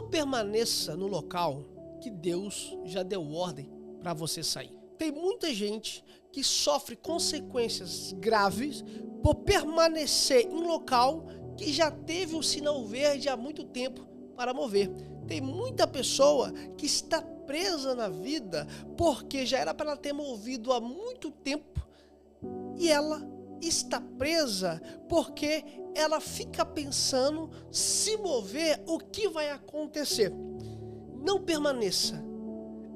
Não permaneça no local que Deus já deu ordem para você sair. Tem muita gente que sofre consequências graves por permanecer em local que já teve um sinal verde há muito tempo para mover. Tem muita pessoa que está presa na vida porque já era para ela ter movido há muito tempo e ela está presa porque ela fica pensando se mover, o que vai acontecer. Não permaneça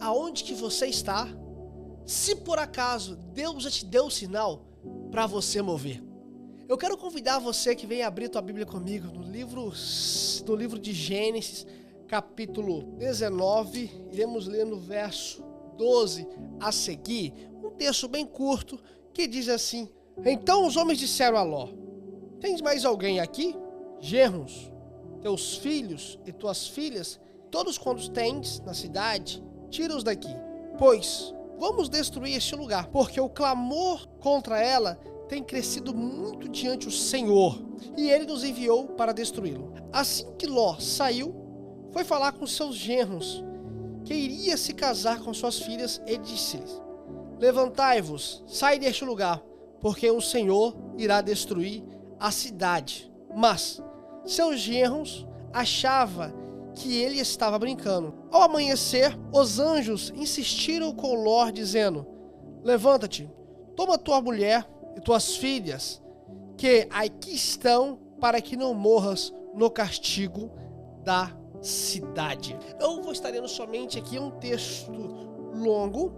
aonde que você está, se por acaso Deus já te deu o sinal para você mover. Eu quero convidar você que venha abrir tua Bíblia comigo no livro de Gênesis, capítulo 19, iremos ler no verso 12 a seguir, um texto bem curto que diz assim: Então os homens disseram a Ló: Tens mais alguém aqui? Genros, teus filhos e tuas filhas, todos quantos tens na cidade, tira-os daqui, pois vamos destruir este lugar, porque o clamor contra ela tem crescido muito diante do Senhor, e ele nos enviou para destruí-lo. Assim que Ló saiu, foi falar com seus genros, que iria se casar com suas filhas, e disse-lhes: Levantai-vos, sai deste lugar, porque o Senhor irá destruir a cidade. Mas seus genros achavam que ele estava brincando. Ao amanhecer, os anjos insistiram com Ló, dizendo: Levanta-te, toma tua mulher e tuas filhas, que aqui estão, para que não morras no castigo da cidade. Eu vou estar lendo somente aqui um texto longo.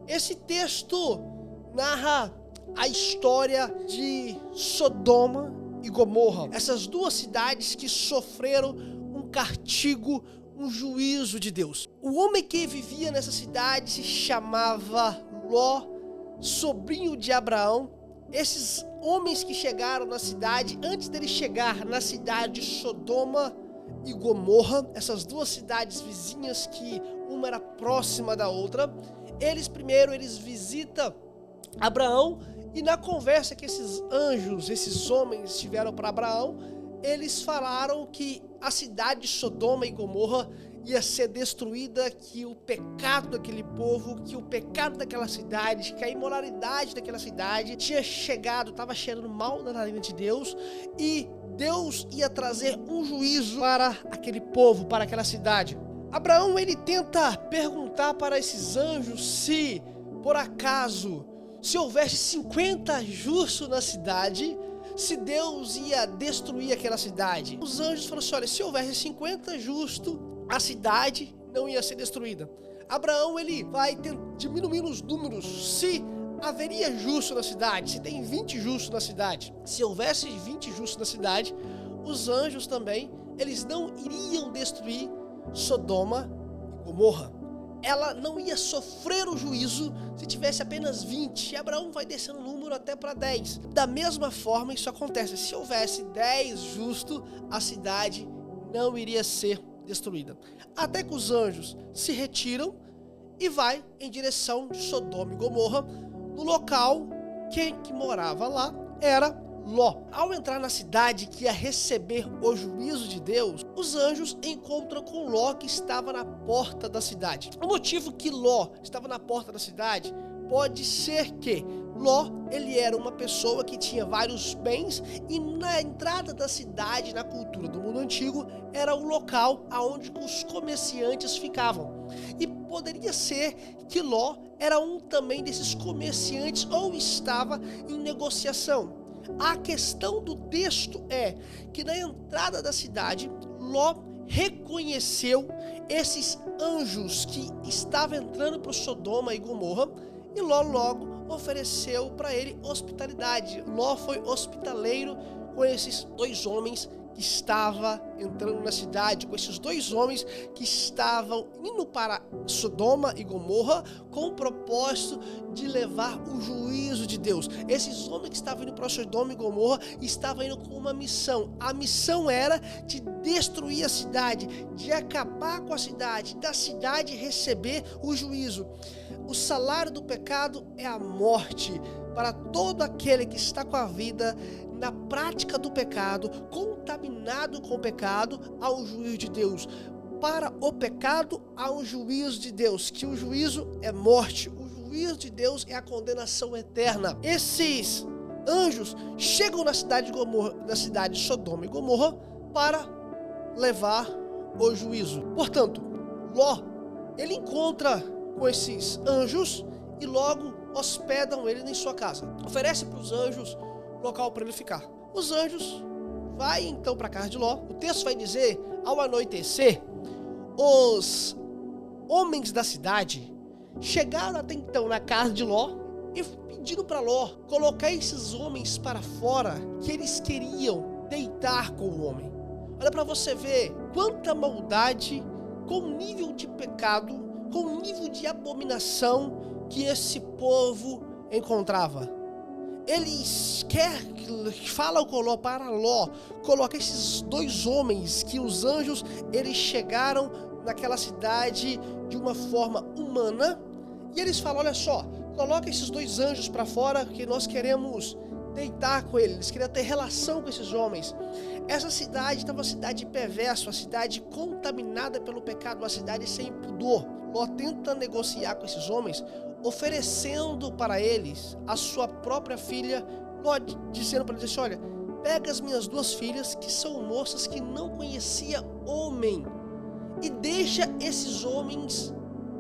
Esse texto narra a história de Sodoma e Gomorra, essas duas cidades que sofreram um castigo, um juízo de Deus. O homem que vivia nessa cidade se chamava Ló, sobrinho de Abraão. Esses homens que chegaram na cidade, antes dele chegar na cidade de Sodoma e Gomorra, essas duas cidades vizinhas que uma era próxima da outra, eles visitam Abraão, e na conversa que esses anjos, esses homens tiveram para Abraão, eles falaram que a cidade de Sodoma e Gomorra ia ser destruída, que o pecado daquele povo, que o pecado daquela cidade, que a imoralidade daquela cidade tinha chegado, estava cheirando mal na narina de Deus, e Deus ia trazer um juízo para aquele povo, para aquela cidade. Abraão, ele tenta perguntar para esses anjos se, por acaso, se houvesse 50 justos na cidade, se Deus ia destruir aquela cidade. Os anjos falaram assim: olha, se houvesse 50 justos, a cidade não ia ser destruída. Abraão, ele vai diminuindo os números, se haveria justo na cidade, se tem 20 justos na cidade. Se houvesse 20 justos na cidade, os anjos também, eles não iriam destruir Sodoma e Gomorra. Ela não ia sofrer o juízo se tivesse apenas 20. E Abraão vai descendo o número até para 10. Da mesma forma, isso acontece. Se houvesse 10 justos, a cidade não iria ser destruída. Até que os anjos se retiram e vai em direção de Sodoma e Gomorra. No local, quem que morava lá era Ló. Ao entrar na cidade que ia receber o juízo de Deus, os anjos encontram com Ló, que estava na porta da cidade. O motivo que Ló estava na porta da cidade pode ser que Ló, ele era uma pessoa que tinha vários bens, e na entrada da cidade, na cultura do mundo antigo, era o local onde os comerciantes ficavam. E poderia ser que Ló era um também desses comerciantes, ou estava em negociação. A questão do texto é que na entrada da cidade, Ló reconheceu esses anjos que estavam entrando para Sodoma e Gomorra, e Ló logo ofereceu para ele hospitalidade. Ló foi hospitaleiro com esses dois homens que estavam entrando na cidade, com esses dois homens que estavam indo para Sodoma e Gomorra com o propósito de levar o juízo de Deus. Esses homens que estavam indo para Sodoma e Gomorra estavam indo com uma missão. A missão era de destruir a cidade, de acabar com a cidade, da cidade receber o juízo. O salário do pecado é a morte para todo aquele que está com a vida na prática do pecado, contaminado com o pecado, ao juízo de Deus. para o pecado há um juízo de Deus, que o juízo é morte, o juízo de Deus é a condenação eterna. Esses anjos chegam na cidade de Sodoma e Gomorra para levar o juízo. Portanto, Ló, ele encontra com esses anjos e logo hospedam ele em sua casa. Oferece para os anjos local para ele ficar. Os anjos vai então para a casa de Ló. O texto vai dizer, ao anoitecer, os homens da cidade chegaram até então na casa de Ló e pediram para Ló colocar esses homens para fora, que eles queriam deitar com o homem. Olha para você ver quanta maldade, com o nível de pecado, com o nível de abominação que esse povo encontrava. Eles falam com Ló para Ló colocar esses dois homens, que os anjos eles chegaram naquela cidade de uma forma humana, e eles falam, olha só, coloca esses dois anjos para fora, que nós queremos deitar com eles, eles queriam ter relação com esses homens. Essa cidade estava uma cidade perversa, uma cidade contaminada pelo pecado, uma cidade sem pudor. Ló tenta negociar com esses homens, oferecendo para eles a sua própria filha, Ló dizendo para eles, olha, pega as minhas duas filhas, que são moças que não conhecia homem, e deixa esses homens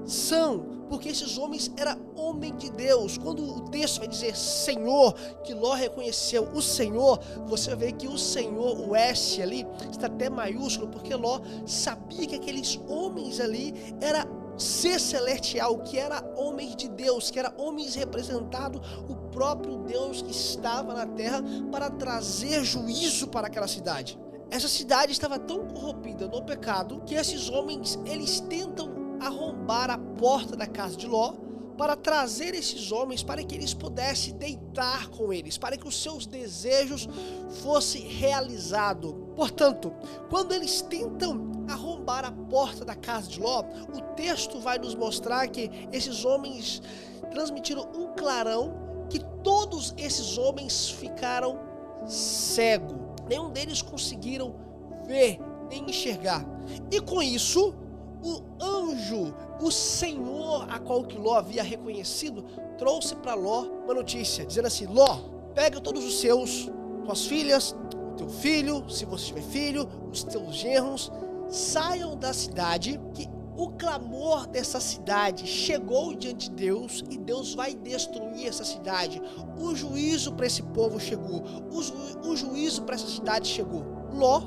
são, porque esses homens eram homem de Deus. Quando o texto vai dizer Senhor, que Ló reconheceu o Senhor, você vê que o Senhor, o S ali, está até maiúsculo, porque Ló sabia que aqueles homens ali era ser celestial, que era homens de Deus, que era homens representando o próprio Deus que estava na terra para trazer juízo para aquela cidade. Essa cidade estava tão corrompida no pecado que esses homens, eles tentam arrombar a porta da casa de Ló para trazer esses homens para que eles pudessem deitar com eles, para que os seus desejos fossem realizados. Portanto, quando eles tentam arrombar a porta da casa de Ló, o texto vai nos mostrar que esses homens transmitiram um clarão, que todos esses homens ficaram cegos. Nenhum deles conseguiram ver nem enxergar. E com isso, o anjo, o Senhor a qual que Ló havia reconhecido, trouxe para Ló uma notícia, dizendo assim, Ló, pega todos os tuas filhas, o teu filho, se você tiver filho, os teus genros, saiam da cidade, que o clamor dessa cidade chegou diante de Deus e Deus vai destruir essa cidade. O juízo para esse povo chegou, o juízo para essa cidade chegou. Ló,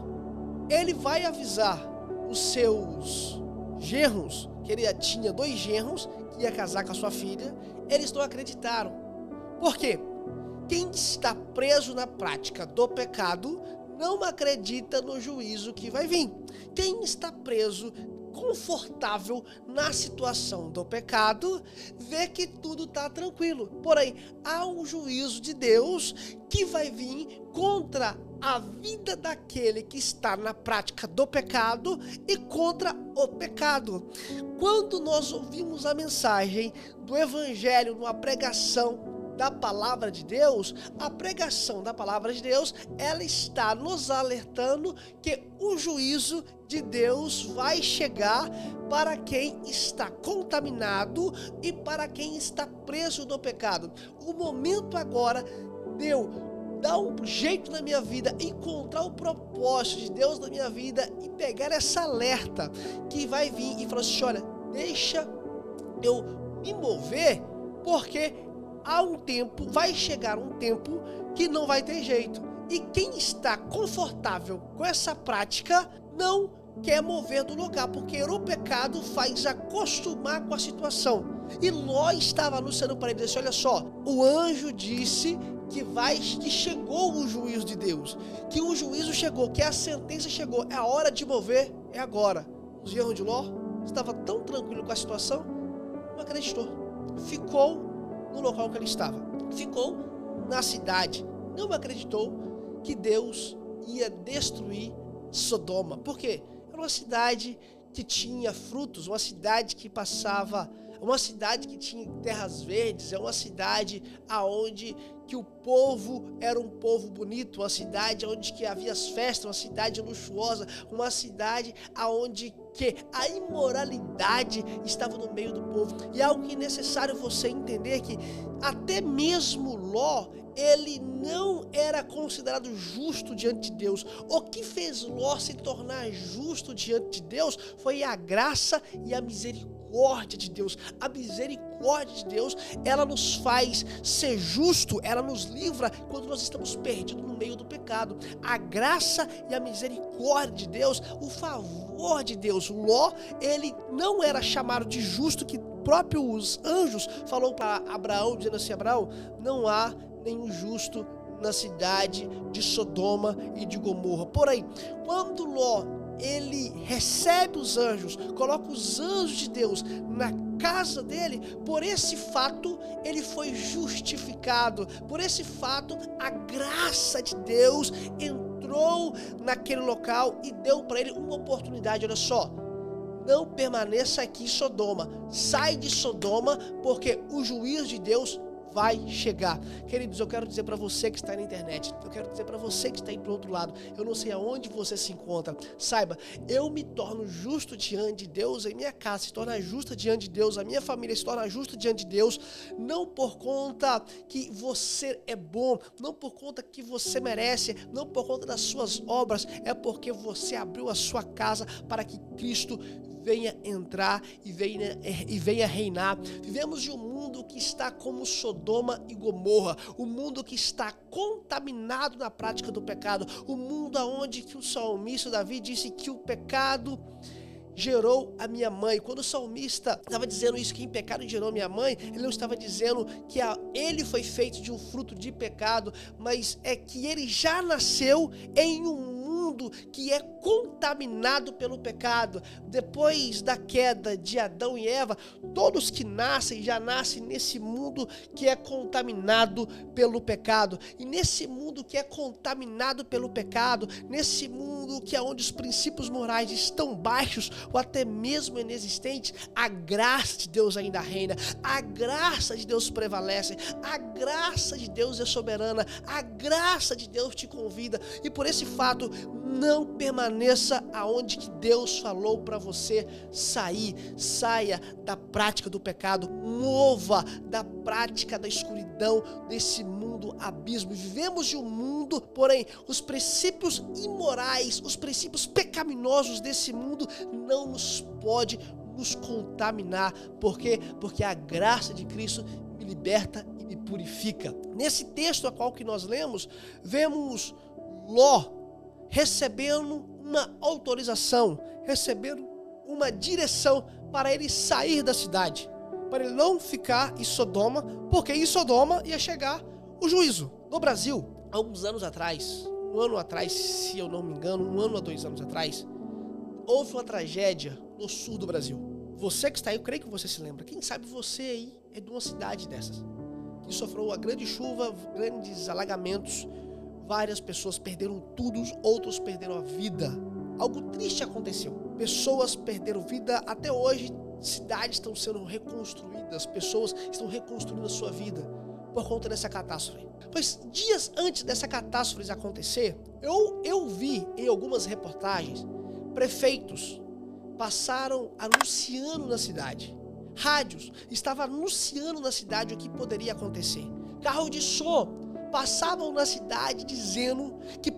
ele vai avisar os seus genros, que ele tinha 2 genros, que ia casar com a sua filha. Eles não acreditaram. Por quê? Quem está preso na prática do pecado não acredita no juízo que vai vir. Quem está preso, confortável na situação do pecado, vê que tudo está tranquilo. Porém, há um juízo de Deus que vai vir contra a vida daquele que está na prática do pecado e contra o pecado. Quando nós ouvimos a mensagem do Evangelho numa pregação da palavra de Deus, a pregação da palavra de Deus, ela está nos alertando que o juízo de Deus vai chegar para quem está contaminado e para quem está preso no pecado. O momento agora de eu dar um jeito na minha vida, encontrar o propósito de Deus na minha vida e pegar essa alerta que vai vir e falar assim, olha, deixa eu me mover, porque há um tempo, vai chegar um tempo que não vai ter jeito. E quem está confortável com essa prática não quer mover do lugar, porque o pecado faz acostumar com a situação. E Ló estava anunciando para ele, disse, olha só, o anjo disse que chegou o juízo de Deus, que o juízo chegou, que a sentença chegou, é a hora de mover, é agora. Os genros de Ló estava tão tranquilo com a situação, não acreditou, ficou no local que ele estava, ficou na cidade, não acreditou que Deus ia destruir Sodoma. Por quê? Era uma cidade que tinha frutos, uma cidade que passava é uma cidade que tinha terras verdes, é uma cidade aonde que o povo era um povo bonito, uma cidade onde que havia as festas, uma cidade luxuosa, uma cidade aonde que a imoralidade estava no meio do povo. E é algo que é necessário você entender que até mesmo Ló, ele não era considerado justo diante de Deus. O que fez Ló se tornar justo diante de Deus foi a graça e a misericórdia de Deus. A misericórdia de Deus, ela nos faz ser justo, ela nos livra quando nós estamos perdidos no meio do pecado. A graça e a misericórdia de Deus, o favor de Deus. Ló, ele não era chamado de justo, que próprios anjos falou para Abraão, dizendo assim: Abraão, não há nenhum justo na cidade de Sodoma e de Gomorra. Porém, quando Ló, ele recebe os anjos, coloca os anjos de Deus na casa dele, por esse fato ele foi justificado. Por esse fato, a graça de Deus entrou naquele local e deu para ele uma oportunidade. Olha só, não permaneça aqui em Sodoma, sai de Sodoma, porque o juízo de Deus vai chegar. Queridos, eu quero dizer para você que está na internet, eu quero dizer para você que está aí do outro lado, eu não sei aonde você se encontra, saiba, eu me torno justo diante de Deus, a minha casa se torna justa diante de Deus, a minha família se torna justa diante de Deus, não por conta que você é bom, não por conta que você merece, não por conta das suas obras, é porque você abriu a sua casa para que Cristo venha entrar e venha reinar. Vivemos em um mundo que está como Sodoma e Gomorra, um mundo que está contaminado na prática do pecado, um mundo onde que o salmista Davi disse que o pecado gerou a minha mãe. Quando o salmista estava dizendo isso, que em pecado gerou a minha mãe, ele não estava dizendo que ele foi feito de um fruto de pecado, mas é que ele já nasceu em um mundo que é contaminado pelo pecado. Depois da queda de Adão e Eva, todos que nascem já nascem nesse mundo que é contaminado pelo pecado. E nesse mundo que é contaminado pelo pecado, nesse mundo que é onde os princípios morais estão baixos ou até mesmo inexistentes, a graça de Deus ainda reina, a graça de Deus prevalece, a graça de Deus é soberana, a graça de Deus te convida. E por esse fato, não permaneça aonde que Deus falou para você sair. Saia da prática do pecado, mova da prática da escuridão desse mundo abismo. Vivemos de um mundo, porém, os princípios imorais, os princípios pecaminosos desse mundo não nos pode nos contaminar. Por quê? Porque a graça de Cristo me liberta e me purifica. Nesse texto a qual que nós lemos, vemos Ló recebendo uma autorização, recebendo uma direção para ele sair da cidade, para ele não ficar em Sodoma, porque em Sodoma ia chegar o juízo. No Brasil, há alguns anos atrás, um ano atrás, se eu não me engano, 1 ano a 2 anos atrás, houve uma tragédia no sul do Brasil. Você que está aí, eu creio que você se lembra. Quem sabe você aí é de uma cidade dessas, que sofreu uma grande chuva, grandes alagamentos. Várias pessoas perderam tudo, outros perderam a vida. Algo triste aconteceu. Pessoas perderam vida. Até hoje, cidades estão sendo reconstruídas. Pessoas estão reconstruindo a sua vida por conta dessa catástrofe. Pois dias antes dessa catástrofe acontecer, eu vi em algumas reportagens, prefeitos passaram anunciando na cidade. Rádios estavam anunciando na cidade o que poderia acontecer. Carro de som passavam na cidade dizendo que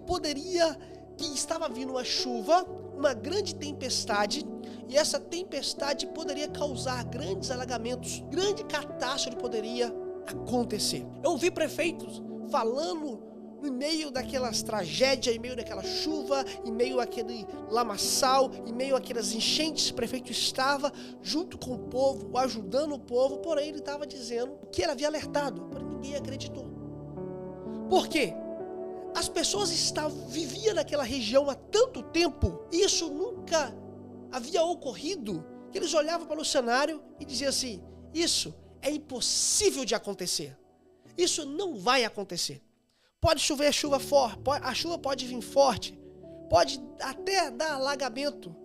estava vindo uma chuva, uma grande tempestade, e essa tempestade poderia causar grandes alagamentos, grande catástrofe poderia acontecer. Eu vi prefeitos falando no meio daquelas tragédias, em meio daquela chuva, em meio àquele lamaçal, em meio àquelas enchentes, o prefeito estava junto com o povo, ajudando o povo, porém ele estava dizendo que ele havia alertado, porém ninguém acreditou. Por quê? As pessoas viviam naquela região há tanto tempo, e isso nunca havia ocorrido, que eles olhavam para o cenário e diziam assim: isso é impossível de acontecer, isso não vai acontecer. Pode chover chuva forte, a chuva pode vir forte, pode até dar alagamento,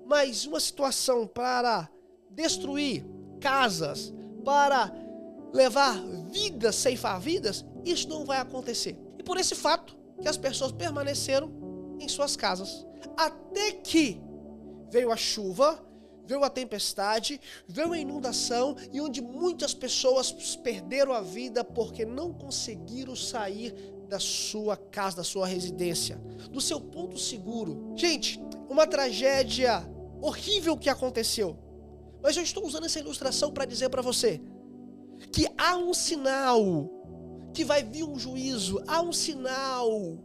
mas uma situação para destruir casas, para levar vidas, ceifar vidas, isso não vai acontecer. E por esse fato que as pessoas permaneceram em suas casas, até que veio a chuva, veio a tempestade, veio a inundação, e onde muitas pessoas perderam a vida porque não conseguiram sair da sua casa, da sua residência, do seu ponto seguro. Gente, uma tragédia horrível que aconteceu. Mas eu estou usando essa ilustração para dizer para você que há um sinal, que vai vir um juízo, há um sinal.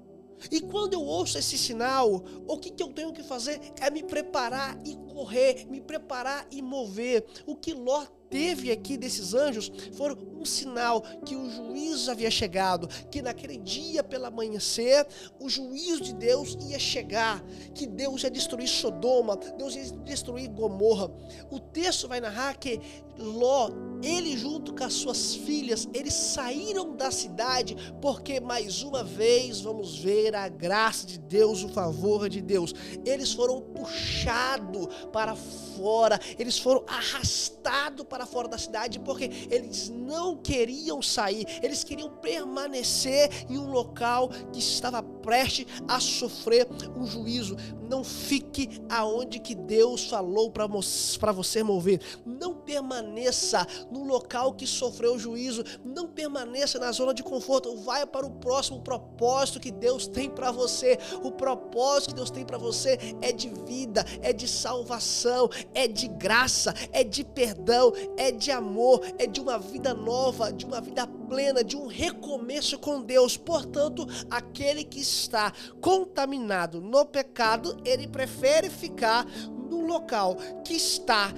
E quando eu ouço esse sinal, o que eu tenho que fazer é me preparar e correr, me preparar e mover. O que Ló teve aqui desses anjos foi um sinal que o juízo havia chegado, que naquele dia pela amanhecer, o juízo de Deus ia chegar, que Deus ia destruir Sodoma, Deus ia destruir Gomorra. O texto vai narrar que Ló, ele junto com as suas filhas, eles saíram da cidade, porque mais uma vez vamos ver a graça de Deus, o favor de Deus. Eles foram puxados para fora, eles foram arrastados para fora da cidade, porque eles não queriam sair, eles queriam permanecer em um local que estava prestes a sofrer um juízo. Não fique aonde que Deus falou para você mover. Não permaneça no local que sofreu o juízo. Não permaneça na zona de conforto. Vai para o próximo propósito que Deus tem para você. O propósito que Deus tem para você é de vida, é de salvação, é de graça, é de perdão, é de amor, é de uma vida nova, de uma vida plena, de um recomeço com Deus. Portanto, aquele que está contaminado no pecado, ele prefere ficar no local que está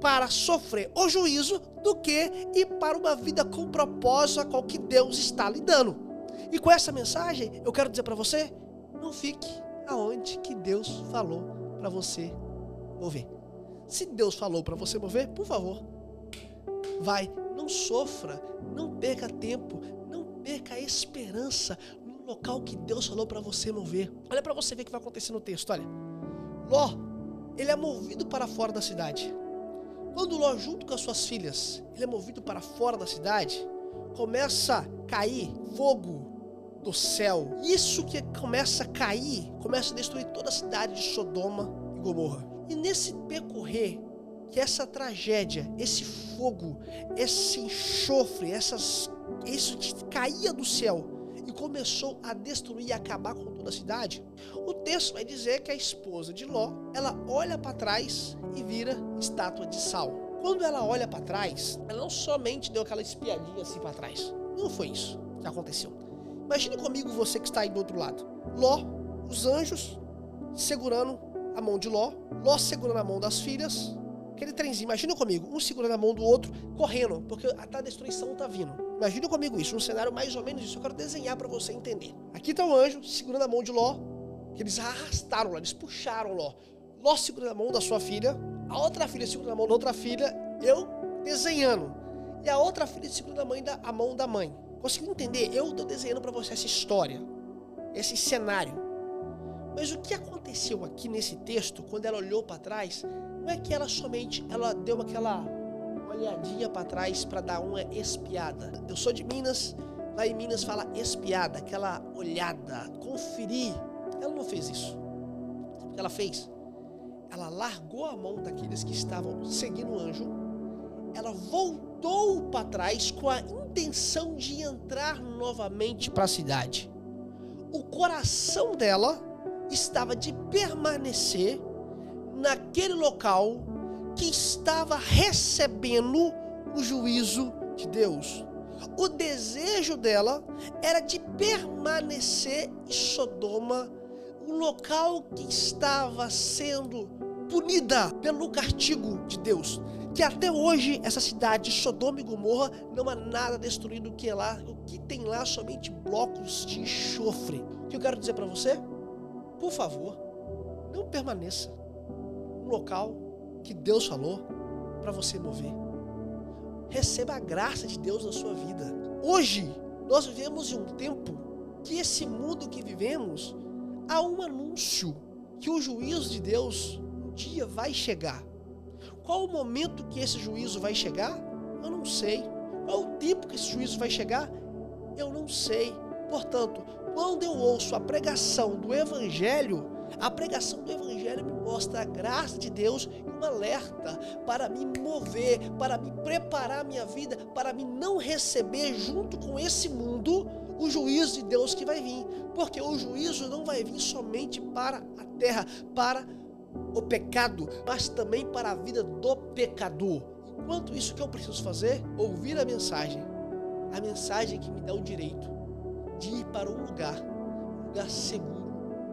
para sofrer o juízo do que ir para uma vida com propósito a qual que Deus está lhe dando. E com essa mensagem, eu quero dizer para você, não fique aonde que Deus falou para você mover. Se Deus falou para você mover, por favor, vai, não sofra, não perca tempo, não perca a esperança no local que Deus falou para você mover. Olha para você ver o que vai acontecer no texto, olha. Ló, ele é movido para fora da cidade. Quando Ló, junto com as suas filhas, ele é movido para fora da cidade, começa a cair fogo do céu. Isso que começa a cair, começa a destruir toda a cidade de Sodoma e Gomorra. E nesse percorrer, que essa tragédia, esse fogo, esse enxofre, isso que caía do céu e começou a destruir e acabar com toda a cidade, o texto vai dizer que a esposa de Ló, ela olha para trás e vira estátua de sal. Quando ela olha para trás, ela não somente deu aquela espiadinha assim para trás. Não foi isso que aconteceu. Imagine comigo você que está aí do outro lado. Ló, os anjos segurando a mão de Ló, Ló segurando a mão das filhas, aquele trenzinho, imagina comigo, um segurando a mão do outro, correndo, porque a destruição está vindo. Imagina comigo isso, um cenário mais ou menos isso, eu quero desenhar para você entender. Aqui está o anjo segurando a mão de Ló, que eles arrastaram Ló, eles puxaram Ló. Ló segurando a mão da sua filha, a outra filha segurando a mão da outra filha, eu desenhando, e a outra filha segurando a mão da mãe. Conseguiu entender? Eu estou desenhando para você essa história, esse cenário. Mas o que aconteceu aqui nesse texto, quando ela olhou para trás, não é que ela deu aquela olhadinha para trás para dar uma espiada. Eu sou de Minas, lá em Minas fala espiada, aquela olhada, conferir. Ela não fez isso. O que ela fez? Ela largou a mão daqueles que estavam seguindo o anjo, ela voltou para trás com a intenção de entrar novamente para a cidade. O coração dela estava de permanecer naquele local que estava recebendo o juízo de Deus. O desejo dela era de permanecer em Sodoma, um local que estava sendo punida pelo castigo de Deus. Que até hoje essa cidade de Sodoma e Gomorra não há nada destruído o que tem lá somente blocos de enxofre. O que eu quero dizer para você? Por favor, não permaneça no local que Deus falou para você mover. Receba a graça de Deus na sua vida. Hoje, nós vivemos em um tempo que esse mundo que vivemos, há um anúncio que o juízo de Deus um dia vai chegar. Qual o momento que esse juízo vai chegar? Eu não sei. Qual o tempo que esse juízo vai chegar? Eu não sei. Portanto, quando eu ouço a pregação do Evangelho me mostra a graça de Deus e um alerta para me mover, para me preparar a minha vida, para me não receber junto com esse mundo o juízo de Deus que vai vir. Porque o juízo não vai vir somente para a terra, para o pecado, mas também para a vida do pecador. Enquanto isso, o que eu preciso fazer? Ouvir a mensagem que me dá o direito de ir para um lugar seguro,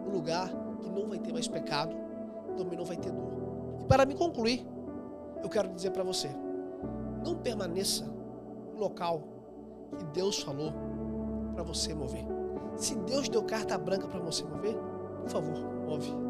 um lugar que não vai ter mais pecado, também não vai ter dor. E para me concluir, eu quero dizer para você, não permaneça no local que Deus falou para você mover. Se Deus deu carta branca para você mover, por favor, move.